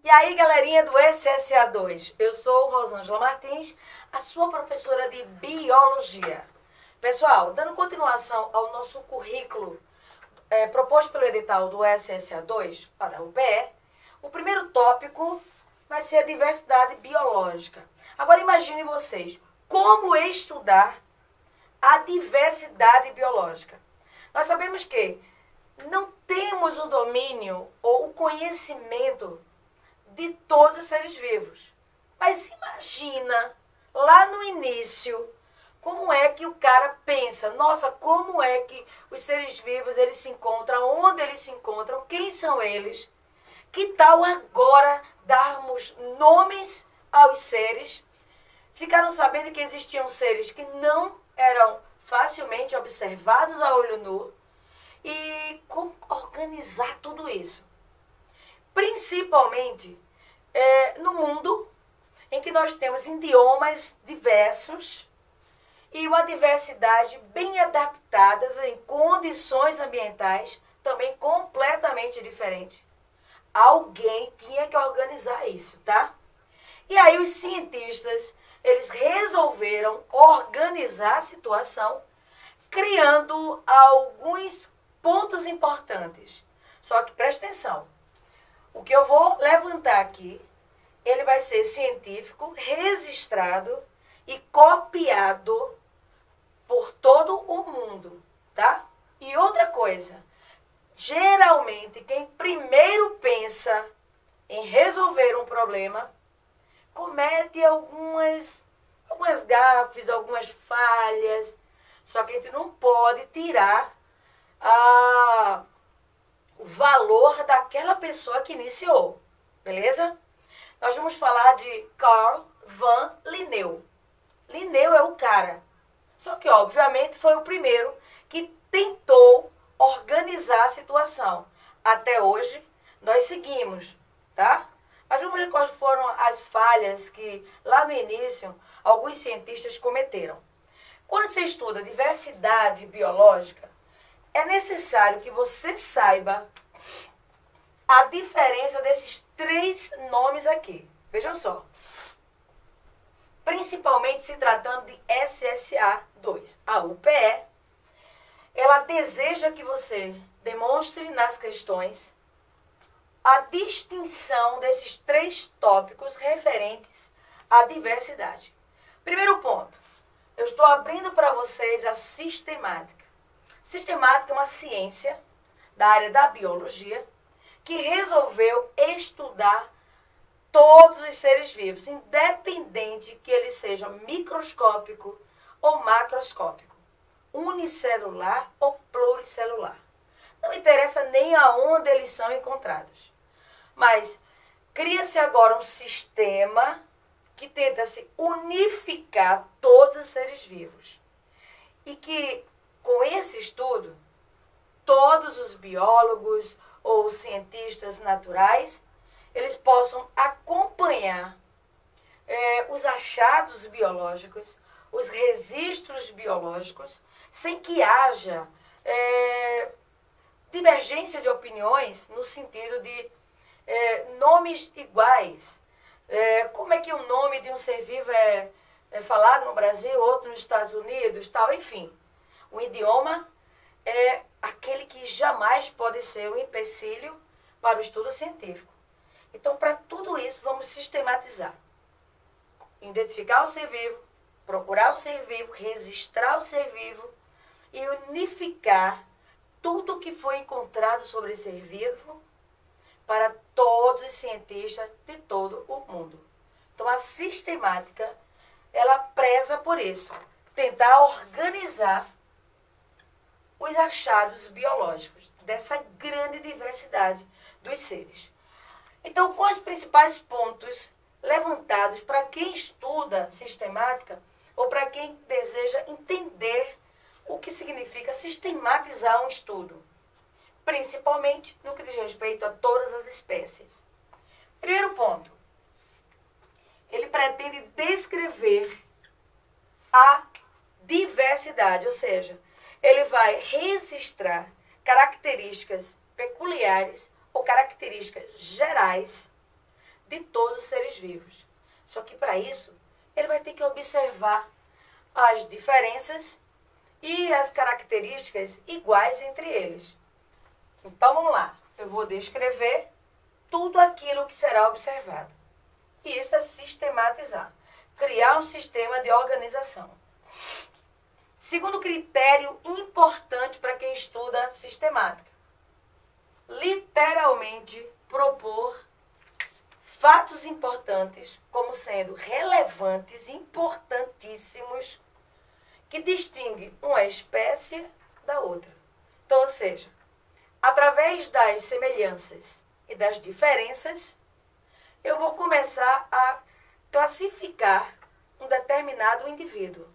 E aí, galerinha do SSA2, eu sou Rosângela Martins, a sua professora de Biologia. Pessoal, dando continuação ao nosso currículo proposto pelo edital do SSA2 para a UPE, o primeiro tópico vai ser a diversidade biológica. Agora imagine vocês, como estudar a diversidade biológica. Nós sabemos que não temos o domínio ou o conhecimento de todos os seres vivos. Mas imagina, lá no início, como é que o cara pensa, nossa, como é que os seres vivos eles se encontram, onde eles se encontram, quem são eles? Que tal agora darmos nomes aos seres? Ficaram sabendo que existiam seres que não eram facilmente observados a olho nu. E como organizar tudo isso? Principalmente no mundo em que nós temos idiomas diversos e uma diversidade bem adaptadas em condições ambientais também completamente diferentes. Alguém tinha que organizar isso, tá? E aí os cientistas, eles resolveram organizar a situação criando alguns pontos importantes. Só que presta atenção, o que eu vou levantar aqui, ele vai ser científico, registrado e copiado por todo o mundo, tá? E outra coisa, geralmente quem primeiro pensa em resolver um problema, comete algumas gafes, algumas falhas, só que a gente não pode tirar o valor daquela pessoa que iniciou, beleza? Nós vamos falar de Carl van Linneu. Linneu é o cara, só que obviamente foi o primeiro que tentou organizar a situação. Até hoje nós seguimos, tá? Mas vamos ver quais foram as falhas que lá no início alguns cientistas cometeram. Quando você estuda diversidade biológica, é necessário que você saiba a diferença desses três nomes aqui. Vejam só. Principalmente se tratando de SSA2. A UPE, ela deseja que você demonstre nas questões a distinção desses três tópicos referentes à diversidade. Primeiro ponto, eu estou abrindo para vocês a sistemática. Sistemática é uma ciência da área da biologia que resolveu estudar todos os seres vivos, independente que eles sejam microscópico ou macroscópico, unicelular ou pluricelular. Não interessa nem aonde eles são encontrados. Mas cria-se agora um sistema que tenta se unificar todos os seres vivos. E que, com esse estudo, todos os biólogos ou cientistas naturais, eles possam acompanhar os achados biológicos, os registros biológicos, sem que haja divergência de opiniões no sentido de nomes iguais. Como é que o nome de um ser vivo é falado no Brasil, outro nos Estados Unidos, tal, enfim. O idioma é aquele que jamais pode ser um empecilho para o estudo científico. Então, para tudo isso, vamos sistematizar. Identificar o ser vivo, procurar o ser vivo, registrar o ser vivo e unificar tudo o que foi encontrado sobre esse ser vivo para todos os cientistas de todo o mundo. Então, a sistemática, ela preza por isso, tentar organizar os achados biológicos dessa grande diversidade dos seres. Então, quais os principais pontos levantados para quem estuda sistemática ou para quem deseja entender o que significa sistematizar um estudo, principalmente no que diz respeito a todas as espécies? Primeiro ponto, ele pretende descrever a diversidade, ou seja, ele vai registrar características peculiares ou características gerais de todos os seres vivos. Só que para isso, ele vai ter que observar as diferenças e as características iguais entre eles. Então vamos lá, eu vou descrever tudo aquilo que será observado. E isso é sistematizar, criar um sistema de organização. Segundo critério importante para quem estuda sistemática, literalmente propor fatos importantes como sendo relevantes, importantíssimos, que distinguem uma espécie da outra. Então, ou seja, através das semelhanças e das diferenças, eu vou começar a classificar um determinado indivíduo.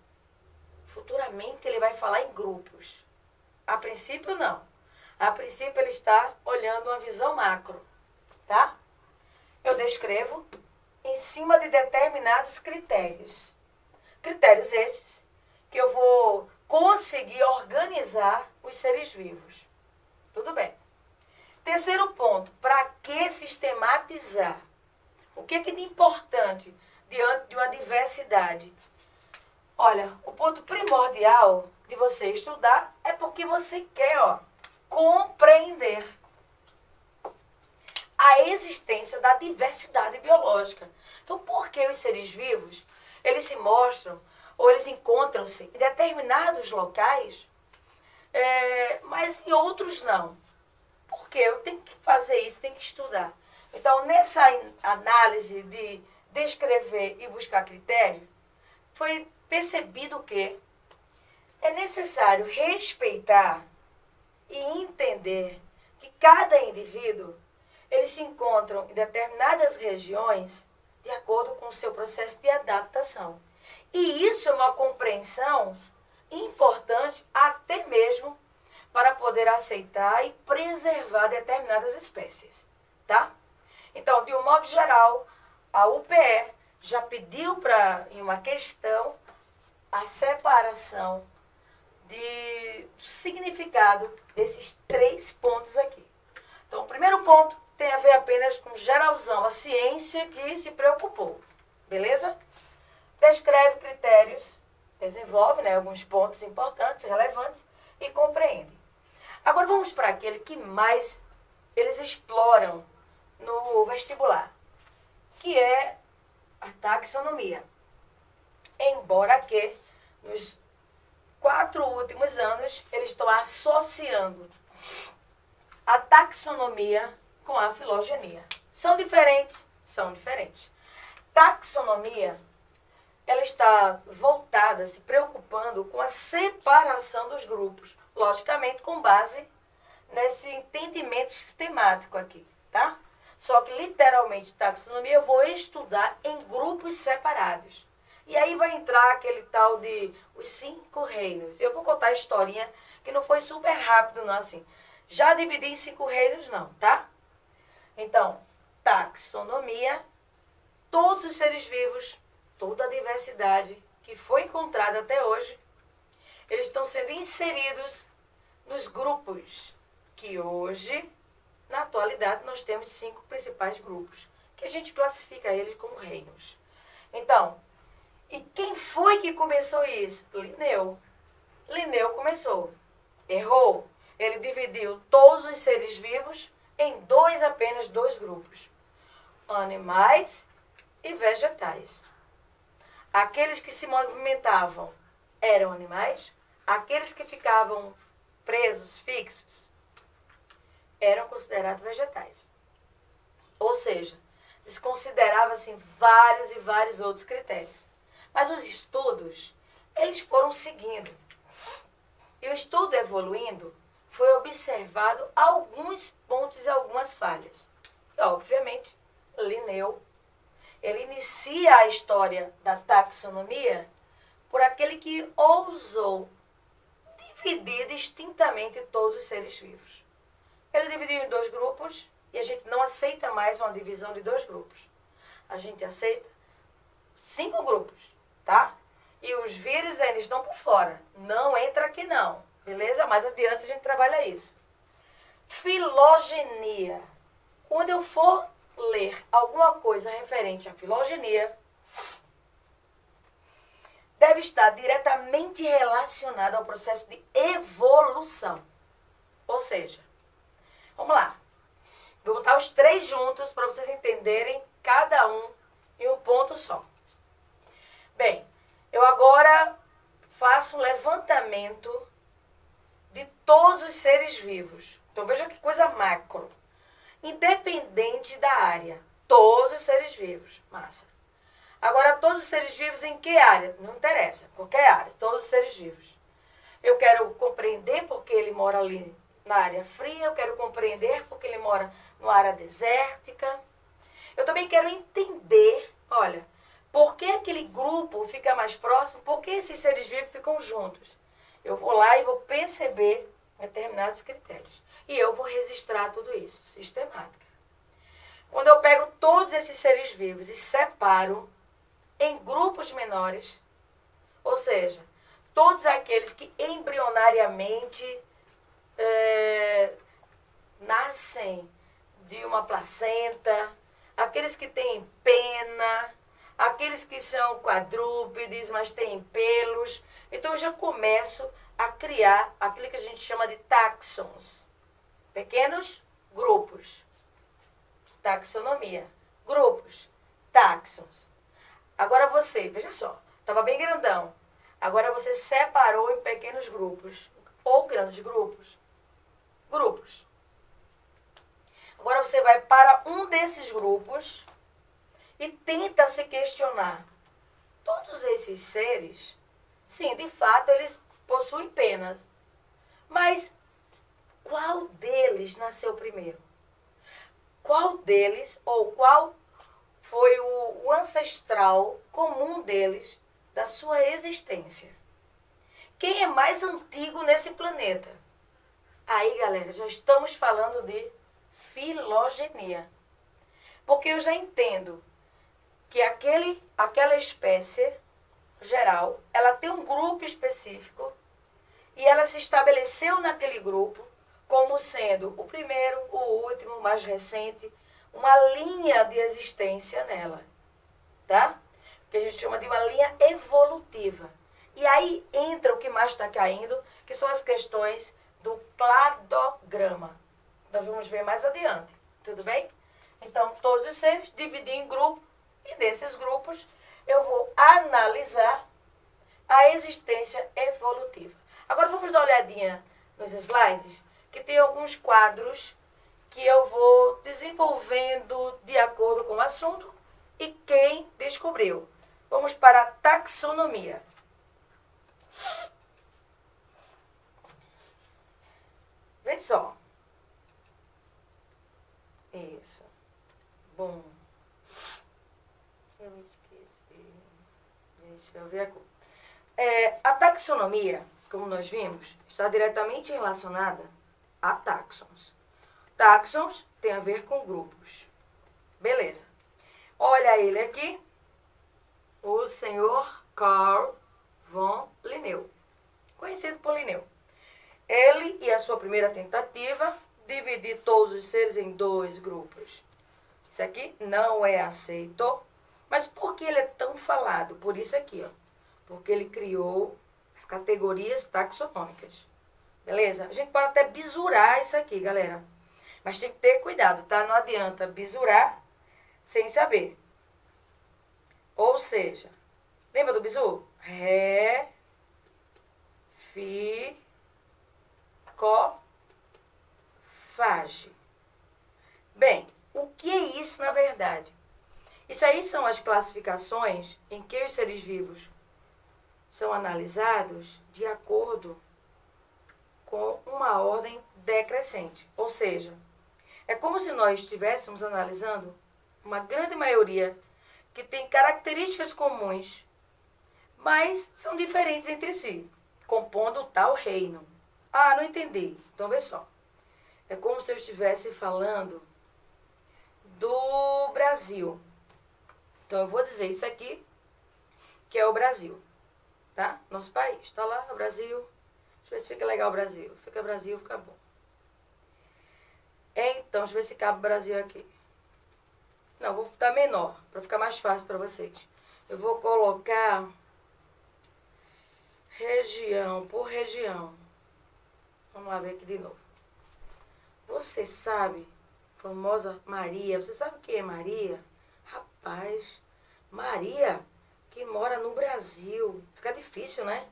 Futuramente ele vai falar em grupos. A princípio, não. A princípio, ele está olhando uma visão macro, tá? Eu descrevo em cima de determinados critérios. Critérios estes que eu vou conseguir organizar os seres vivos. Tudo bem. Terceiro ponto, para que sistematizar? O que é de importante diante de uma diversidade? Olha, o ponto primordial de você estudar é porque você quer, compreender a existência da diversidade biológica. Então, por que os seres vivos, eles se mostram ou eles encontram-se em determinados locais, mas em outros não? Por quê? Eu tenho que fazer isso, tenho que estudar. Então, nessa análise de descrever e buscar critério, foi percebido que é necessário respeitar e entender que cada indivíduo, eles se encontram em determinadas regiões de acordo com o seu processo de adaptação. E isso é uma compreensão importante até mesmo para poder aceitar e preservar determinadas espécies, tá? Então, de um modo geral, a UPE já pediu em uma questão a separação do significado desses 3 pontos aqui. Então, o primeiro ponto tem a ver apenas com geralzão, a ciência que se preocupou, beleza? Descreve critérios, desenvolve alguns pontos importantes, relevantes e compreende. Agora vamos para aquele que mais eles exploram no vestibular, que é a taxonomia. Embora que nos 4 últimos anos eles estão associando a taxonomia com a filogenia. São diferentes? São diferentes. Taxonomia, ela está voltada, se preocupando com a separação dos grupos, logicamente com base nesse entendimento sistemático aqui, tá? Só que literalmente taxonomia eu vou estudar em grupos separados. E aí vai entrar aquele tal de os 5 reinos. Eu vou contar a historinha que não foi super rápido, não, assim. Já dividi em 5 reinos, não, tá? Então, taxonomia, todos os seres vivos, toda a diversidade que foi encontrada até hoje, eles estão sendo inseridos nos grupos que hoje, na atualidade, nós temos 5 principais grupos, que a gente classifica eles como reinos. Então, e quem foi que começou isso? Linneu. Linneu começou. Errou. Ele dividiu todos os seres vivos em apenas dois grupos. Animais e vegetais. Aqueles que se movimentavam eram animais, aqueles que ficavam presos, fixos, eram considerados vegetais. Ou seja, desconsiderava-se vários e vários outros critérios. Mas os estudos, eles foram seguindo. E o estudo evoluindo, foi observado alguns pontos e algumas falhas. E, obviamente, Linneu, ele inicia a história da taxonomia por aquele que ousou dividir distintamente todos os seres vivos. Ele dividiu em 2 grupos e a gente não aceita mais uma divisão de 2 grupos. A gente aceita 5 grupos, tá? E os vírus, eles estão por fora. Não entra aqui não, beleza? Mais adiante a gente trabalha isso. Filogenia. Quando eu for ler alguma coisa referente à filogenia, deve estar diretamente relacionada ao processo de evolução. Ou seja, vamos lá. Vou botar os três juntos para vocês entenderem cada um em um ponto só. Bem, eu agora faço um levantamento de todos os seres vivos. Então veja que coisa macro. Independente da área. Todos os seres vivos. Massa. Agora, todos os seres vivos em que área? Não interessa. Qualquer área. Todos os seres vivos. Eu quero compreender porque ele mora ali na área fria. Eu quero compreender porque ele mora numa área desértica. Eu também quero entender, olha, por que aquele grupo fica mais próximo, por que esses seres vivos ficam juntos. Eu vou lá e vou perceber determinados critérios. E eu vou registrar tudo isso, sistemática. Quando eu pego todos esses seres vivos e separo em grupos menores, ou seja, todos aqueles que embrionariamente nascem de uma placenta, aqueles que têm pena, aqueles que são quadrúpedes, mas têm pelos. Então eu já começo a criar aquilo que a gente chama de táxons. Pequenos grupos. Taxonomia. Grupos. Táxons. Agora você, veja só, estava bem grandão. Agora você separou em pequenos grupos. Ou grandes grupos. Grupos. Agora você vai para um desses grupos e tenta se questionar. Todos esses seres, sim, de fato, eles possuem penas. Mas qual deles nasceu primeiro? Qual deles, ou qual foi o ancestral comum deles, da sua existência? Quem é mais antigo nesse planeta? Aí, galera, já estamos falando de filogenia. Porque eu já entendo que aquela espécie geral, ela tem um grupo específico e ela se estabeleceu naquele grupo como sendo o primeiro, o último, o mais recente, uma linha de existência nela, tá? Que a gente chama de uma linha evolutiva. E aí entra o que mais está caindo, que são as questões do cladograma. Nós vamos ver mais adiante, tudo bem? Então, todos os seres dividir em grupos, e desses grupos eu vou analisar a existência evolutiva. Agora vamos dar uma olhadinha nos slides, que tem alguns quadros que eu vou desenvolvendo de acordo com o assunto e quem descobriu. Vamos para a taxonomia. Vê só. Isso. Bom. Eu esqueci. Deixa eu ver a cor. A taxonomia, como nós vimos, está diretamente relacionada a táxons. Táxons tem a ver com grupos. Beleza. Olha ele aqui. O senhor Carl von Linneu. Conhecido por Linneu. Ele e a sua primeira tentativa, dividir todos os seres em dois grupos. Isso aqui não é aceito. Mas por que ele é tão falado? Por isso aqui, ó. Porque ele criou as categorias taxonômicas. Beleza? A gente pode até bisurar isso aqui, galera. Mas tem que ter cuidado, tá? Não adianta bisurar sem saber. Ou seja, lembra do bizu? Ré, fi, có, fage. Bem, o que é isso na verdade? Isso aí são as classificações em que os seres vivos são analisados de acordo com uma ordem decrescente. Ou seja, é como se nós estivéssemos analisando uma grande maioria que tem características comuns, mas são diferentes entre si, compondo o tal reino. Ah, não entendi. Então, vê só. É como se eu estivesse falando do Brasil. Então, eu vou dizer isso aqui, que é o Brasil, tá? Nosso país. Tá lá, o Brasil. Deixa eu ver se fica legal o Brasil. Fica Brasil, fica bom. Então, deixa eu ver se cabe o Brasil aqui. Não, vou dar menor, para ficar mais fácil para vocês. Eu vou colocar região por região. Vamos lá ver aqui de novo. Você sabe, famosa Maria, você sabe quem é Maria? Rapaz, Maria que mora no Brasil. Fica difícil, né?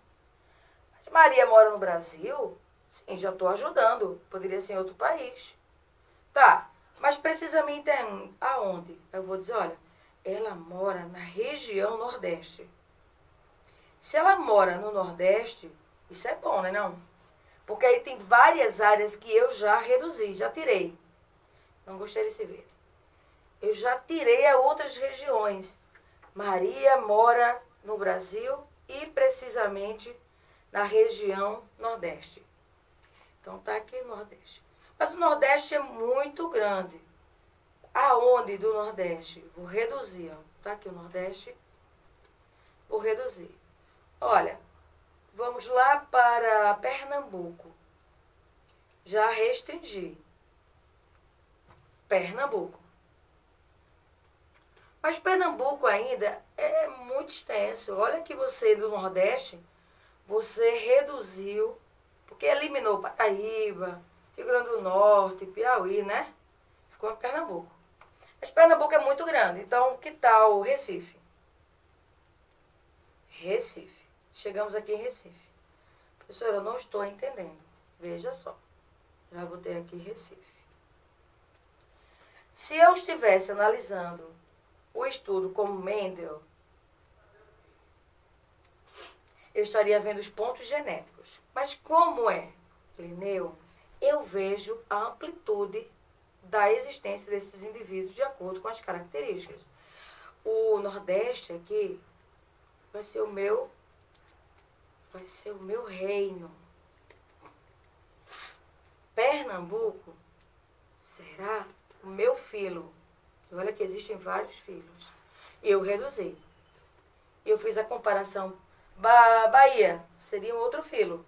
Mas Maria mora no Brasil? Sim, já estou ajudando. Poderia ser em outro país. Tá, mas precisamente aonde? Eu vou dizer, olha, ela mora na região Nordeste. Se ela mora no Nordeste, isso é bom, né não? Porque aí tem várias áreas que eu já reduzi, já tirei. Não gostei desse verde. Eu já tirei a outras regiões. Maria mora no Brasil e precisamente na região Nordeste. Então tá aqui o Nordeste. Mas o Nordeste é muito grande. Aonde do Nordeste? Vou reduzir, ó. Tá aqui o Nordeste. Vou reduzir. Olha, vamos lá para Pernambuco. Já restringi. Pernambuco. Mas Pernambuco ainda é muito extenso. Olha que você do Nordeste, você reduziu, porque eliminou Paraíba, Rio Grande do Norte, Piauí, né? Ficou em Pernambuco. Mas Pernambuco é muito grande. Então, que tal Recife? Recife. Chegamos aqui em Recife. Professora, eu não estou entendendo. Veja só. Já botei aqui Recife. Se eu estivesse analisando o estudo como Mendel, eu estaria vendo os pontos genéticos. Mas como é Linneu, eu vejo a amplitude da existência desses indivíduos de acordo com as características. O Nordeste aqui vai ser o meu reino. Pernambuco será o meu filo. Olha que existem vários filhos. Eu reduzi. Eu fiz a comparação. Bahia seria um outro filo.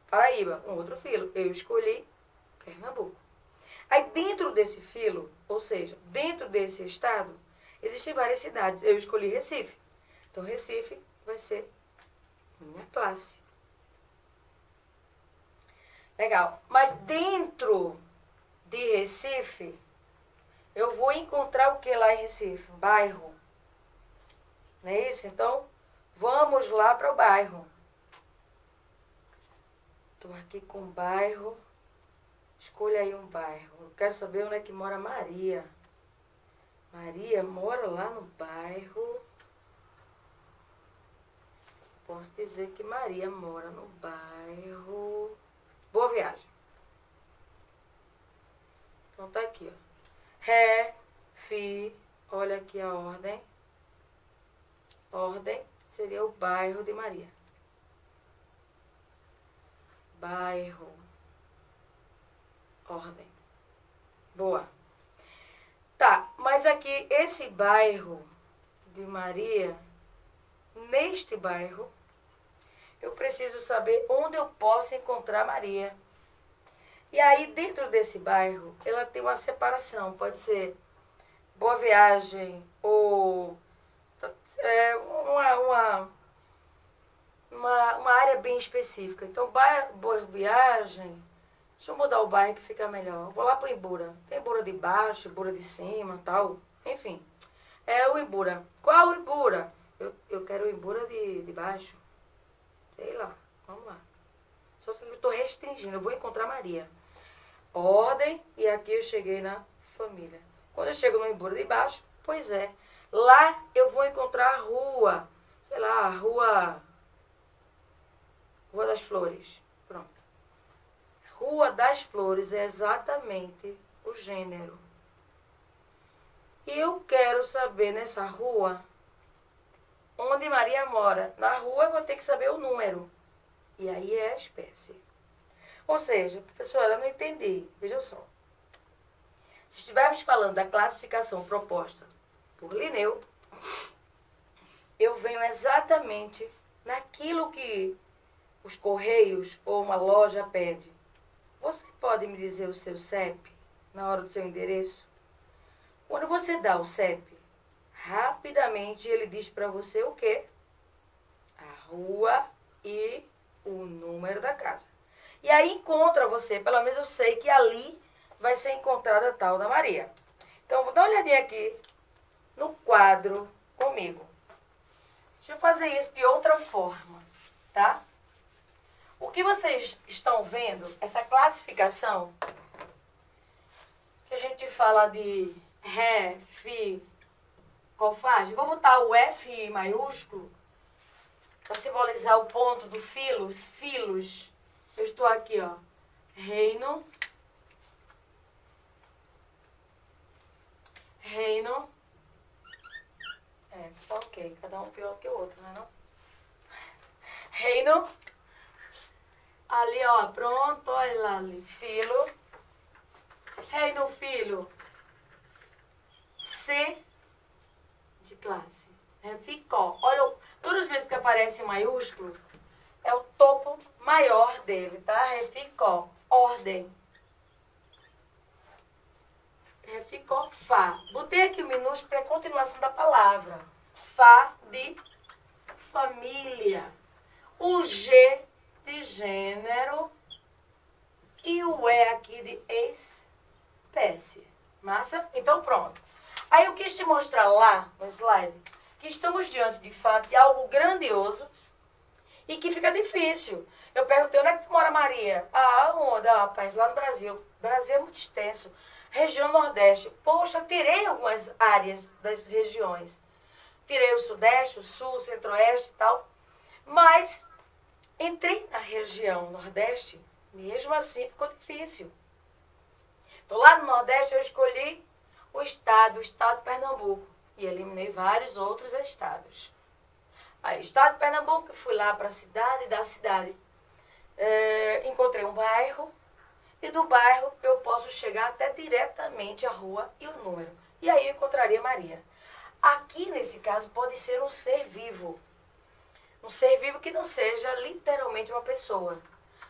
Paraíba, um outro filo. Eu escolhi Pernambuco. Aí dentro desse filo, ou seja, dentro desse estado, existem várias cidades. Eu escolhi Recife. Então Recife vai ser minha classe. Legal. Mas dentro de Recife, eu vou encontrar o que lá em Recife? Bairro. Não é isso? Então, vamos lá para o bairro. Estou aqui com bairro. Escolha aí um bairro. Eu quero saber onde é que mora Maria. Maria mora lá no bairro. Posso dizer que Maria mora no bairro Boa Viagem. Então tá aqui, ó. Ré, fi, olha aqui a ordem. Ordem seria o bairro de Maria. Bairro. Ordem. Boa. Tá, mas aqui, esse bairro de Maria, neste bairro, eu preciso saber onde eu posso encontrar Maria. E aí, dentro desse bairro, ela tem uma separação. Pode ser Boa Viagem ou uma área bem específica. Então, Boa Viagem, deixa eu mudar o bairro que fica melhor. Vou lá para o Ibura. Tem Ibura de baixo, Ibura de cima, tal. Enfim, é o Ibura. Qual o Ibura? Eu quero o Ibura de baixo. Sei lá, vamos lá. Só que eu estou restringindo, eu vou encontrar Maria. Ordem, e aqui eu cheguei na família. Quando eu chego no Ibura de baixo, pois é, lá eu vou encontrar a rua, sei lá, Rua das Flores. Pronto. Rua das Flores é exatamente o gênero. E eu quero saber nessa rua onde Maria mora. Na rua eu vou ter que saber o número. E aí é a espécie. Ou seja, professora, eu não entendi. Veja só. Se estivermos falando da classificação proposta por Linneu, eu venho exatamente naquilo que os correios ou uma loja pede. Você pode me dizer o seu CEP na hora do seu endereço? Quando você dá o CEP, rapidamente ele diz para você o quê? A rua e o número da casa. E aí encontra você, pelo menos eu sei que ali vai ser encontrada a tal da Maria. Então, vou dar uma olhadinha aqui no quadro comigo. Deixa eu fazer isso de outra forma, tá? O que vocês estão vendo, essa classificação, que a gente fala de Ré, Fi, Cofage, vou botar o F maiúsculo para simbolizar o ponto do filos, filos. Eu estou aqui, ó, reino, reino, tá ok, cada um pior que o outro, não é não? Reino, ali, ó, pronto, olha lá ali, filo, reino, filo, C de classe, ficou, olha, todas as vezes que aparece em maiúsculo, é o topo maior dele, tá? Ficou, ordem. Ficou Fá. Botei aqui o minúsculo para a continuação da palavra. Fá de família. O G de gênero. E o E aqui de espécie. Massa? Então pronto. Aí eu quis te mostrar lá no slide que estamos diante de fato de algo grandioso e que fica difícil. Eu perguntei, onde é que tu mora, Maria? Ah, onde? Ah, rapaz, lá no Brasil. O Brasil é muito extenso. Região Nordeste. Poxa, tirei algumas áreas das regiões. Tirei o Sudeste, o Sul, o Centro-Oeste e tal. Mas entrei na região Nordeste, mesmo assim ficou difícil. Então lá no Nordeste eu escolhi o estado de Pernambuco. E eliminei vários outros estados. Aí, estado de Pernambuco, fui lá para a cidade, da cidade encontrei um bairro. E do bairro eu posso chegar até diretamente à rua e o número. E aí eu encontraria Maria. Aqui, nesse caso, pode ser um ser vivo. Um ser vivo que não seja literalmente uma pessoa,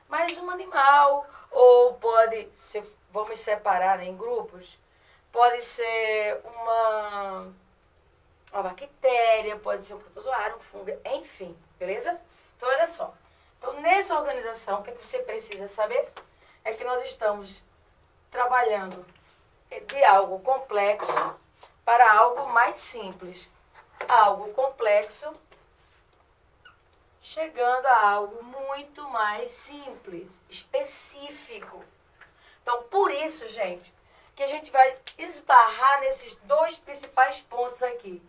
mas um animal. Ou pode ser, vamos separar em grupos, pode ser uma bactéria, pode ser um protozoário, um fungo, enfim, beleza? Então, olha só. Então, nessa organização, o que você precisa saber? É que nós estamos trabalhando de algo complexo para algo mais simples. Algo complexo chegando a algo muito mais simples, específico. Então, por isso, gente, que a gente vai esbarrar nesses dois principais pontos aqui,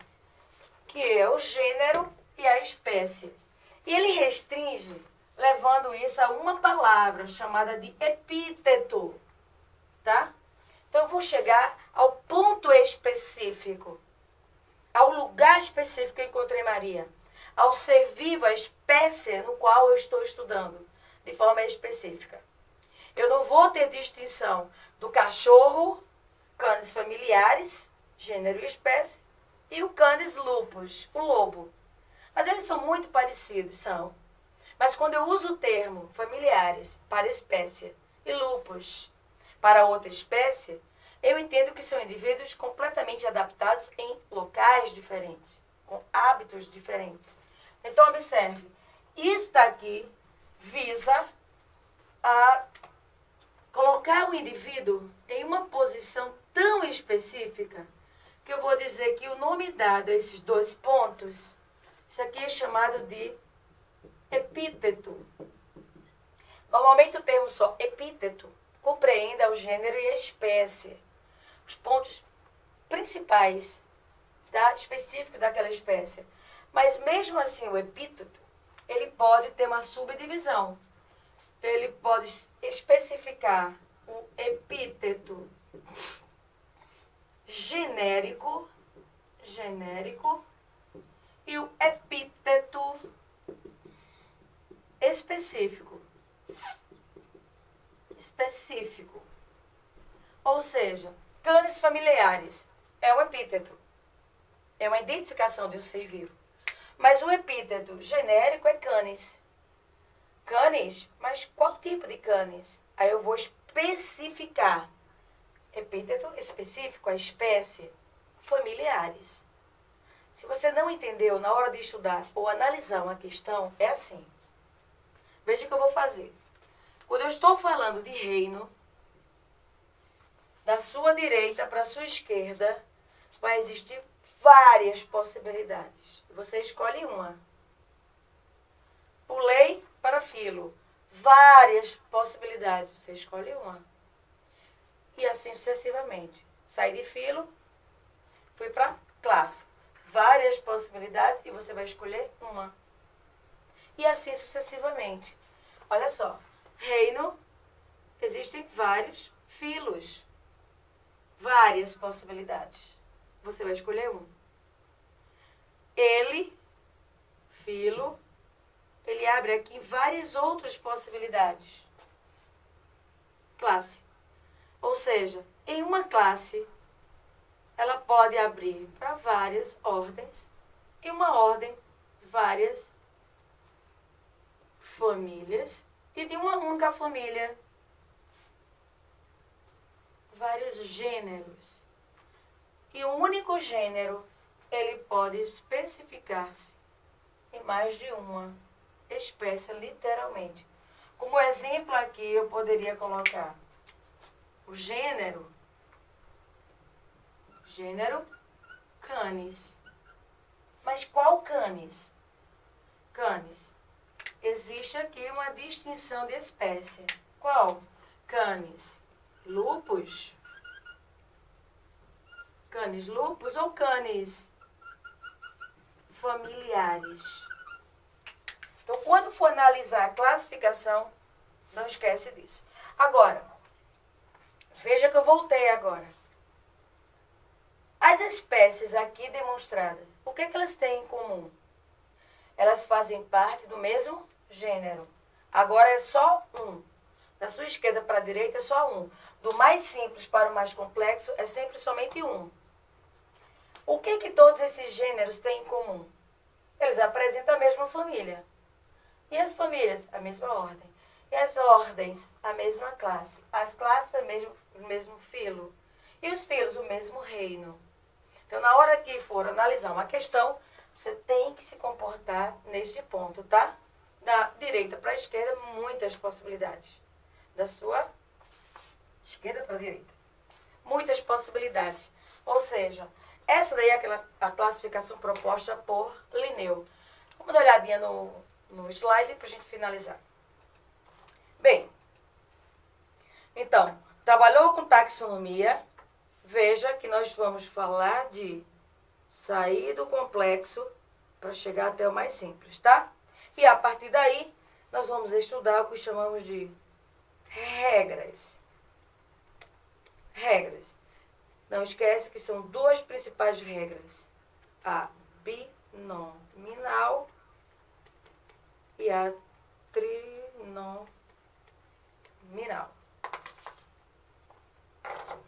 que é o gênero e a espécie. E ele restringe, levando isso a uma palavra chamada de epíteto, tá? Então, eu vou chegar ao ponto específico, ao lugar específico que eu encontrei Maria, ao ser vivo, a espécie no qual eu estou estudando, de forma específica. Eu não vou ter distinção do cachorro, canis familiares, gênero e espécie, e o canis lupus, o lobo. Mas eles são muito parecidos, são. Mas quando eu uso o termo familiares para espécie e lupus para outra espécie, eu entendo que são indivíduos completamente adaptados em locais diferentes, com hábitos diferentes. Então, observe, isso daqui visa a colocar o indivíduo em uma posição tão específica que eu vou dizer que o nome dado a esses dois pontos, isso aqui é chamado de epíteto. Normalmente o termo só epíteto compreende o gênero e a espécie, os pontos principais, tá, específicos daquela espécie. Mas mesmo assim o epíteto, ele pode ter uma subdivisão. Ele pode especificar o epíteto genérico e o epíteto específico. Ou seja, canis familiares é um epíteto, é uma identificação de um ser vivo. Mas o epíteto genérico é canis. Canis, mas qual tipo de canis? Aí eu vou especificar. epíteto específico, a espécie, familiares. Se você não entendeu na hora de estudar ou analisar uma questão, é assim. Veja o que eu vou fazer. Quando eu estou falando de reino, da sua direita para a sua esquerda, vai existir várias possibilidades. Você escolhe uma. Pulei para filo. Várias possibilidades. Você escolhe uma. E assim sucessivamente. Saí de filo, fui para classe. Várias possibilidades e você vai escolher uma. E assim sucessivamente. Olha só. Reino, existem vários filos. Várias possibilidades. Você vai escolher um. Ele, filo, ele abre aqui várias outras possibilidades. Classe. Ou seja, em uma classe, ela pode abrir para várias ordens. Em uma ordem, várias famílias. E de uma única família, vários gêneros. E um único gênero, ele pode especificar-se em mais de uma espécie, literalmente. Como exemplo aqui, eu poderia colocar o gênero Canis. Mas qual Canis? Canis. Existe aqui uma distinção de espécie. Qual? Canis lupus? Canis lupus ou canis familiares? Então, quando for analisar a classificação, não esquece disso. Agora, veja que eu voltei agora. As espécies aqui demonstradas, o que elas têm em comum? Elas fazem parte do mesmo gênero. Agora é só um. Da sua esquerda para a direita é só um. Do mais simples para o mais complexo é sempre somente um. O que todos esses gêneros têm em comum? Eles apresentam a mesma família. E as famílias? A mesma ordem. E as ordens? A mesma classe. As classes? O mesmo filo. E os filos? O mesmo reino. Então, na hora que for analisar uma questão, você tem que se comportar neste ponto, tá? Da direita para a esquerda, muitas possibilidades. Da sua esquerda para a direita. Muitas possibilidades. Ou seja, essa daí é a classificação proposta por Linneu. Vamos dar uma olhadinha no slide para a gente finalizar. Bem, então, trabalhou com taxonomia. Veja que nós vamos falar de sair do complexo para chegar até o mais simples, tá? E a partir daí, nós vamos estudar o que chamamos de regras. Regras. Não esquece que são duas principais regras. A binominal e a trinominal.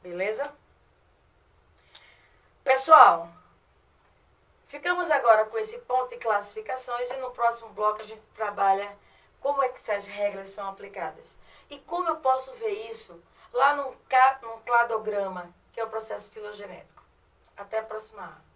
Beleza? Pessoal, ficamos agora com esse ponto de classificações e no próximo bloco a gente trabalha como é que essas regras são aplicadas. E como eu posso ver isso lá num cladograma, que é o processo filogenético. Até a próxima aula.